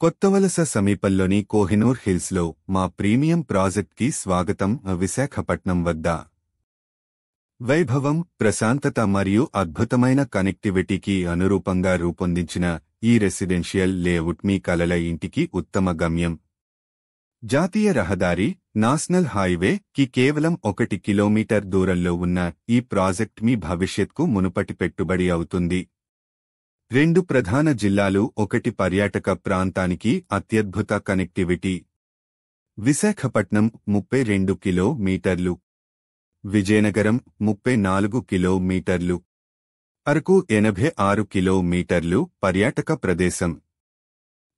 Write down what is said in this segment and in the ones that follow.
కొత్తవలస సమీపంలోని కోహినూర్ హిల్స్లో మా ప్రీమియం ప్రాజెక్ట్కి స్వాగతం. విశాఖపట్నం వద్ద వైభవం, ప్రశాంతత మరియు అద్భుతమైన కనెక్టివిటీకి అనురూపంగా రూపొందించిన ఈ రెసిడెన్షియల్ లేఅవుట్ మీ కలల ఇంటికి ఉత్తమ గమ్యం. జాతీయ రహదారి, నేషనల్ హైవే కి కేవలం 1 కిలోమీటర్ దూరంలో ఉన్న ఈ ప్రాజెక్ట్ మీ భవిష్యత్కు మునుపటి పెట్టుబడి అవుతుంది. 2 ప్రధాన జిల్లాలు, 1 పర్యాటక ప్రాంతానికి అత్యద్భుత కనెక్టివిటీ. విశాఖపట్నం 32 కిలోమీటర్లు, విజయనగరం 34 కిలోమీటర్లు, అరకు 86 కిలోమీటర్లు పర్యాటక ప్రదేశం.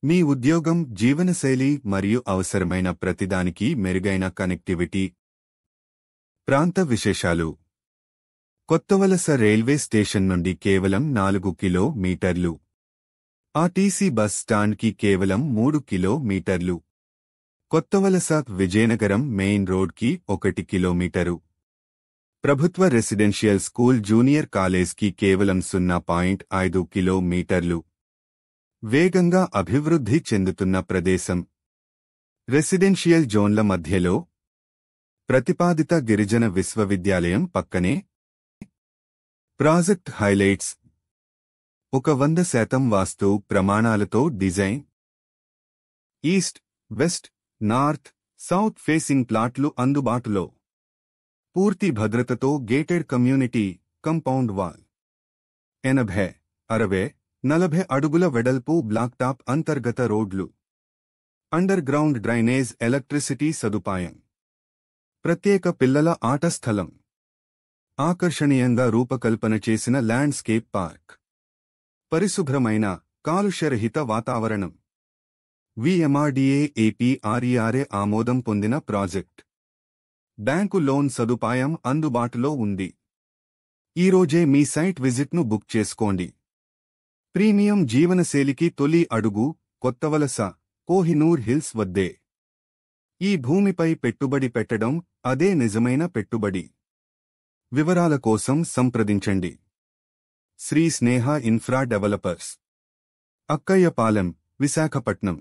మీ ఉద్యోగం, జీవనశైలి మరియు అవసరమైన ప్రతిదానికి మెరుగైన కనెక్టివిటీ. ప్రాంత విశేషాలు: కొత్తవలస రైల్వే స్టేషన్ నుండి కేవలం 4 కిలోమీటర్లు. ఆర్టీసీ బస్ స్టాండ్కి కేవలం 3 కిలోమీటర్లు. కొత్తవలస విజయనగరం మెయిన్ రోడ్కి 1 కిలోమీటరు. ప్రభుత్వ రెసిడెన్షియల్ స్కూల్ జూనియర్ కాలేజ్కి కేవలం 0.5 కిలోమీటర్లు. వేగంగా అభివృద్ధి చెందుతున్న ప్రదేశం. రెసిడెన్షియల్ జోన్ల మధ్యలో. ప్రతిపాదిత గిరిజన విశ్వవిద్యాలయం పక్కనే. ప్రాజెక్ట్ హైలైట్స్: 100% వాస్తు ప్రమాణాలతో design. East, west, north, south facing ప్లాట్లు అందుబాటులో. పూర్తి భద్రతతో గేటెడ్ కమ్యూనిటీ కంపౌండ్ వాల్. 80, 60, 40 అడుగుల వెడల్పు బ్లాక్టాప్ అంతర్గత రోడ్లు. అండర్ గ్రౌండ్ డ్రైనేజ్, ఎలక్ట్రిసిటీ సదుపాయం. ప్రత్యేక పిల్లల ఆట స్థలం. ఆకర్షణీయంగా రూపకల్పన చేసిన ల్యాండ్స్కేప్ పార్క్. పరిశుభ్రమైన, కాలుష్యరహిత వాతావరణం. విఎంఆర్డీఏ ఏపీఆర్ఈఆర్ఏ ఆమోదం పొందిన ప్రాజెక్ట్. బ్యాంకు లోన్ సదుపాయం అందుబాటులో ఉంది. ఈరోజే మీ సైట్ విజిట్ను బుక్ చేసుకోండి. ప్రీమియం జీవనశైలికి తొలి అడుగు కొత్తవలస, కోహినూర్ హిల్స్ వద్దే. ఈ భూమిపై పెట్టుబడి పెట్టడం అదే నిజమైన పెట్టుబడి. వివరాల కోసం సంప్రదించండి. శ్రీ స్నేహ ఇన్ఫ్రా డెవలపర్స్, అక్కయ్యపాలెం, విశాఖపట్నం.